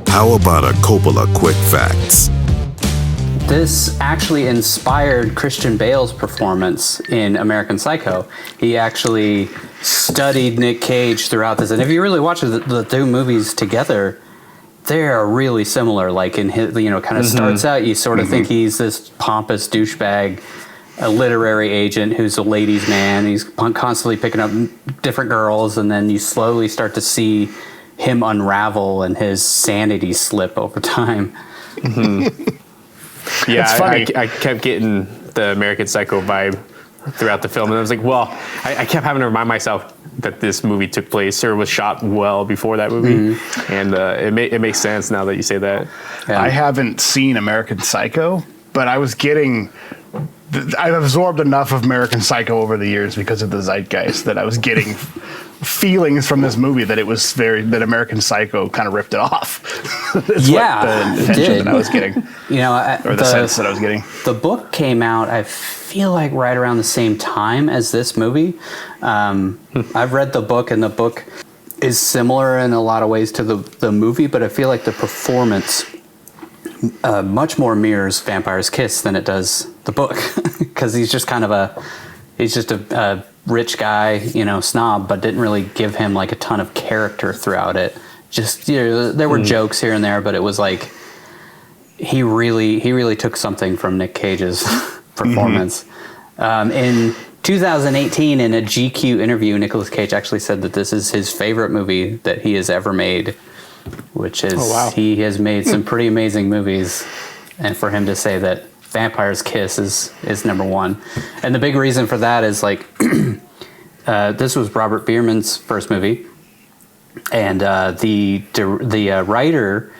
How about a Coppola quick facts? This actually inspired Christian Bale's performance in American Psycho. He actually studied Nick Cage throughout this, and if you really watch the two movies together, they are really similar. Like in his, kind of starts out, you sort of think he's this pompous douchebag, a literary agent who's a ladies' man. He's constantly picking up different girls, and then you slowly start to see him unravel and his sanity slip over time. Yeah, I kept getting the American Psycho vibe throughout the film, and I was like, well, I kept having to remind myself that this movie took place or was shot well before that movie, and it makes sense now that you say that. Yeah. I haven't seen American Psycho, but I was getting... I've absorbed enough of American Psycho over the years because of the zeitgeist that I was getting feelings from this movie that it was that American Psycho kind of ripped it off. That's what the intention that I was getting, or the sense that I was getting. The book came out, I feel like, right around the same time as this movie. I've read the book, and the book is similar in a lot of ways to the movie, but I feel like the performance much more mirrors Vampire's Kiss than it does the book, because he's just a rich guy, snob, but didn't really give him like a ton of character throughout it. Just there were jokes here and there, but it was like he really took something from Nick Cage's performance. In 2018, in a GQ interview, Nicolas Cage actually said that this is his favorite movie that he has ever made, which is he has made some pretty amazing movies, and for him to say that Vampire's Kiss is number one. And the big reason for that is like this was Robert Bierman's first movie, and the writer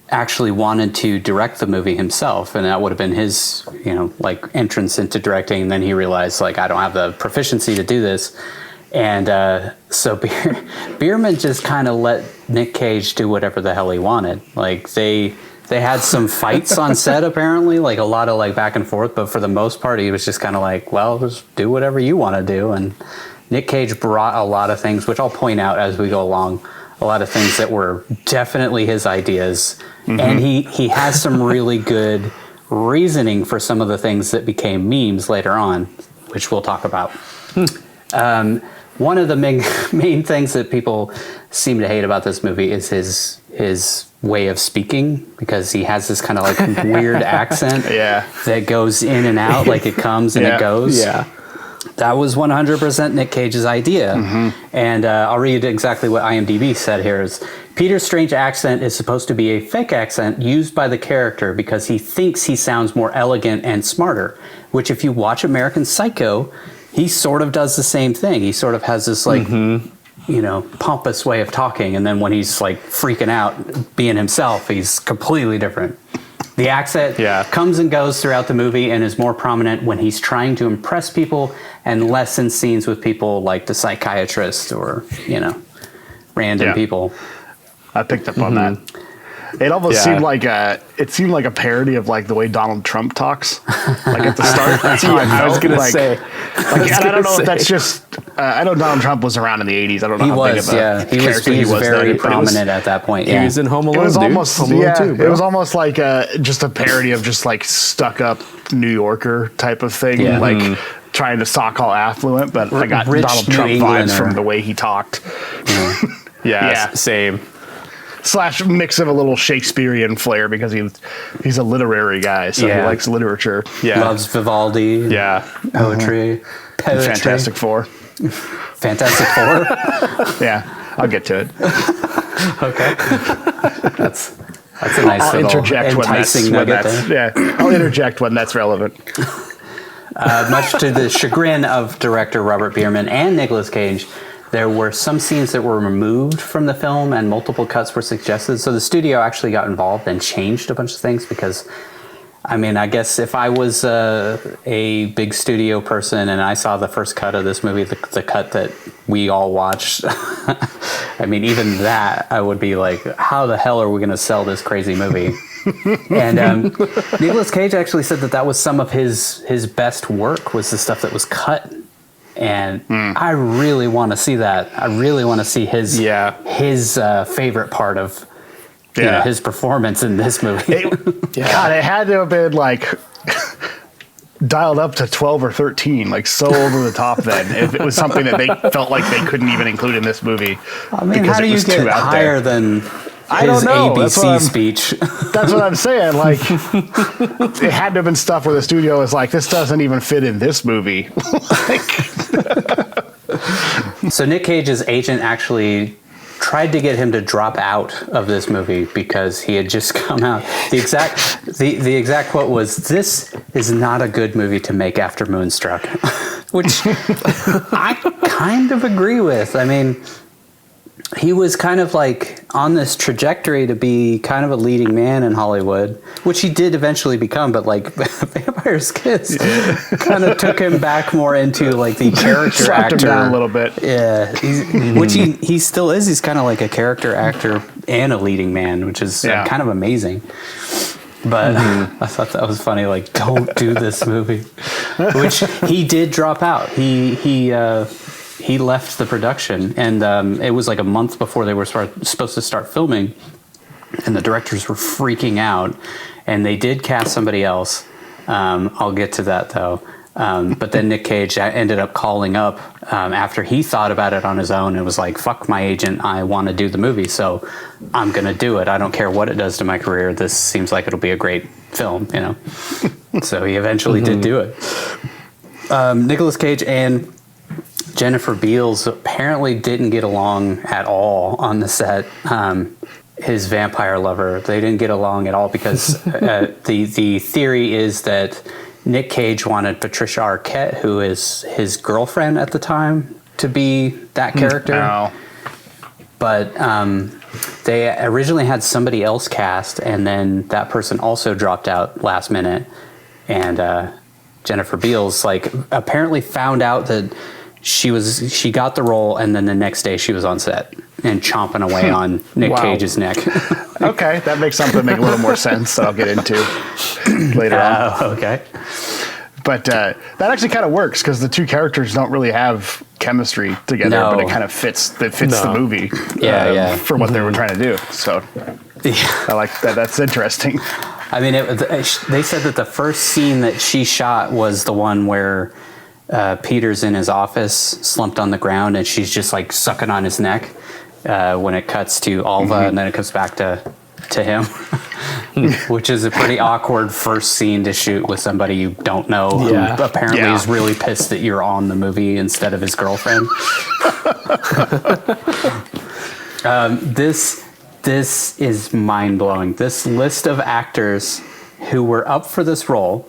actually wanted to direct the movie himself, and that would have been his entrance into directing. And then he realized, like, I don't have the proficiency to do this. And so Bierman just kind of let Nick Cage do whatever the hell he wanted. Like they had some fights on set, apparently, like a lot of like back and forth. But for the most part, he was just kind of like, well, just do whatever you want to do. And Nick Cage brought a lot of things, which I'll point out as we go along, a lot of things that were definitely his ideas. And he has some really good reasoning for some of the things that became memes later on, which we'll talk about. One of the main things that people seem to hate about this movie is his way of speaking, because he has this kind of like weird accent that goes in and out, like it comes and it goes. Yeah. That was 100% Nick Cage's idea. And I'll read exactly what IMDb said here is, Peter's strange accent is supposed to be a fake accent used by the character because he thinks he sounds more elegant and smarter, which if you watch American Psycho, he sort of does the same thing. He sort of has this like, pompous way of talking. And then when he's like freaking out, being himself, he's completely different. The accent comes and goes throughout the movie and is more prominent when he's trying to impress people and less in scenes with people like the psychiatrist or, random people. I picked up on that. It almost seemed like a parody of like the way Donald Trump talks, like at the start. That's how I was gonna say. I don't know if that's just. I know Donald Trump was around in the '80s. I don't know how big of a character he was very prominent at that point. He was in Home Alone. It was almost Home Alone 2, bro. It was almost like just a parody of just like stuck up New Yorker type of thing, like trying to sock all affluent. But I got Donald Trump vibes from the way he talked. Same. / mix of a little Shakespearean flair because he's a literary guy, so he likes literature. Loves Vivaldi. Poetry. Fantastic Four. Fantastic Four? I'll get to it. Okay. That's a nice I'll interject enticing nugget there. I'll interject when that's relevant. Much to the chagrin of director Robert Bierman and Nicolas Cage, there were some scenes that were removed from the film and multiple cuts were suggested. So the studio actually got involved and changed a bunch of things because, I mean, I guess if I was a big studio person and I saw the first cut of this movie, the cut that we all watched, I mean, even that, I would be like, how the hell are we going to sell this crazy movie? And Nicolas Cage actually said that was some of his best work, was the stuff that was cut. And I really want to see that. I really want to see his favorite part of his performance in this movie. God, it had to have been like dialed up to 12 or 13, like so over the top then, if it was something that they felt like they couldn't even include in this movie. I mean, how do you get higher than his ABC speech? That's what I'm saying. Like, it had to have been stuff where the studio was like, this doesn't even fit in this movie. So Nick Cage's agent actually tried to get him to drop out of this movie because he had just come out. The exact quote was, "This is not a good movie to make after Moonstruck," which I kind of agree with. I mean, he was kind of like on this trajectory to be kind of a leading man in Hollywood, which he did eventually become, but like Vampire's Kiss kind of took him back more into like the character Slapped actor. him down a little bit. Yeah, which he still is. He's kind of like a character actor and a leading man, which is kind of amazing. But I thought that was funny. Like, don't do this movie, which he did drop out. He left the production, and it was like a month before they were supposed to start filming, and the directors were freaking out, and they did cast somebody else. I'll get to that though. But then Nick Cage ended up calling up after he thought about it on his own and was like, "Fuck my agent, I want to do the movie, so I'm gonna do it. I don't care what it does to my career. This seems like it'll be a great film, you know." So he eventually did do it. Nicolas Cage and Jennifer Beals apparently didn't get along at all on the set. His vampire lover, they didn't get along at all because the theory is that Nick Cage wanted Patricia Arquette, who is his girlfriend at the time, to be that character. Oh. But they originally had somebody else cast, and then that person also dropped out last minute. And Jennifer Beals apparently found out that she got the role, and then the next day she was on set and chomping away on Nick Cage's neck. Okay, that makes something make a little more sense that I'll get into later on. Okay. But that actually kind of works because the two characters don't really have chemistry together, but it kind of fits. It fits the movie, for what they were trying to do. So I like that. That's interesting. I mean, they said that the first scene that she shot was the one where Peter's in his office, slumped on the ground, and she's just like sucking on his neck. When it cuts to Alva, and then it comes back to him, which is a pretty awkward first scene to shoot with somebody you don't know who apparently is really pissed that you're on the movie instead of his girlfriend. This is mind-blowing. This list of actors who were up for this role,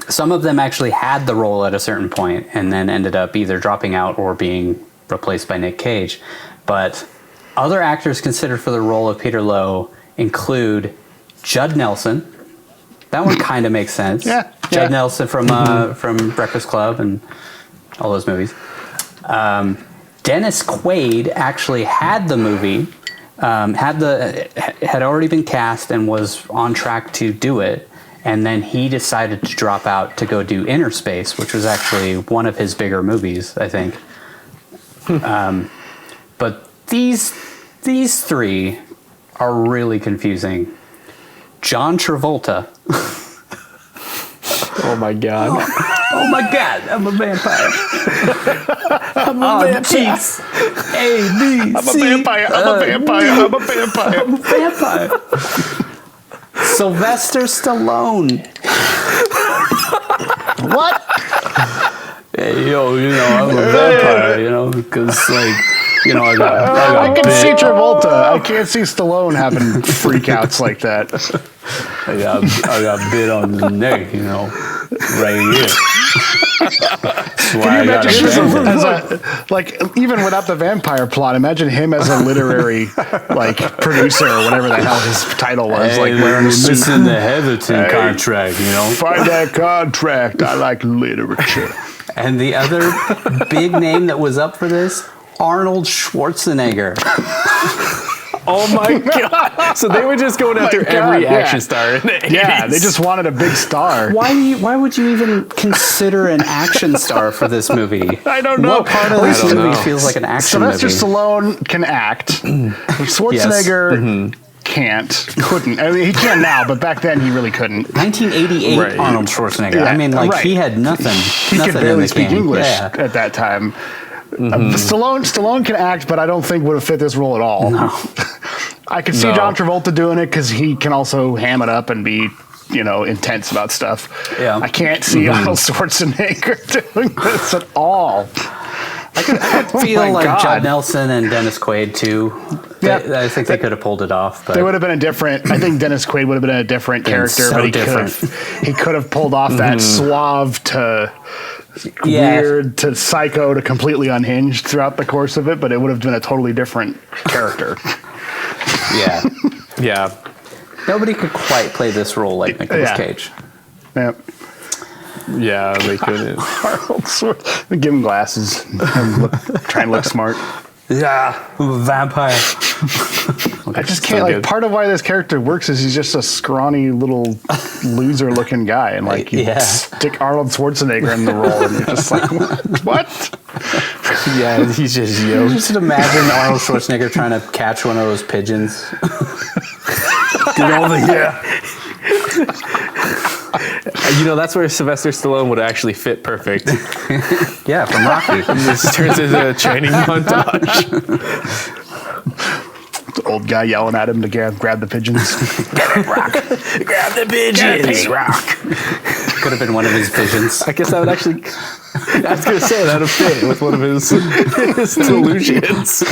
some of them actually had the role at a certain point and then ended up either dropping out or being replaced by Nick Cage. But other actors considered for the role of Peter Lowe include Judd Nelson. That one kind of makes sense. Judd Nelson from Breakfast Club and all those movies. Dennis Quaid actually had the movie, had already been cast and was on track to do it. And then he decided to drop out to go do Inner Space, which was actually one of his bigger movies, I think. But these three are really confusing. John Travolta. Oh my god. Oh my god, I'm a vampire. I'm a vampire. A, B, I'm C. a vampire. I'm a vampire. I'm a vampire. I'm a vampire. Sylvester Stallone. What? Hey, yo, I'm a vampire, because, I got I can bit. see Travolta. I can't see Stallone having freakouts like that. I got bit on the neck, right here. Can you imagine even without the vampire plot, imagine him as a literary producer or whatever the hell his title was, wearing a suit. Missing the Heatherton contract, Find that contract. I like literature. And the other big name that was up for this, Arnold Schwarzenegger. Oh my god! So they were just going after every action star in the 80s. Yeah, they just wanted a big star. Why would you even consider an action star for this movie? I don't know. What part of this movie feels like an action Sylvester movie? Stallone can act. Schwarzenegger couldn't. I mean, he can now, but back then he really couldn't. 1988 Right. Arnold Schwarzenegger. Yeah, I mean, like right. he had nothing. He nothing could in barely the speak can. English Yeah. at that time. Stallone can act, but I don't think would have fit this role at all. No. I could see No. John Travolta doing it because he can also ham it up and be, intense about stuff. Yeah. I can't see Arnold Schwarzenegger doing this at all. I feel my like God. Judd Nelson and Dennis Quaid too. Yeah. I think they could have pulled it off. But They would have been a different. I think Dennis Quaid would have been a different character, so but different. he could have pulled off that suave to Yeah. weird to psycho to completely unhinged throughout the course of it. But it would have been a totally different character. yeah, Yeah. nobody could quite play this role like Nicolas Yeah. Cage. Yeah. Yeah, they couldn't. Arnold Schwarzenegger. Give him glasses. Try and look smart. Yeah, vampire. I just can't. So Like good. part of why this character works is he's just a scrawny little loser-looking guy, and like you Yeah. stick Arnold Schwarzenegger in the role, and you're just like, what? Yeah, he's just yoked. Just imagine Arnold Schwarzenegger trying to catch one of those pigeons. Get over here. That's where Sylvester Stallone would actually fit perfect. Yeah, from Rocky. This turns into a training montage. The old guy yelling at him to grab the pigeons. Grab the pigeons. Rock. Could have been one of his visions. I guess that would actually. I was gonna say that would fit with one of his delusions.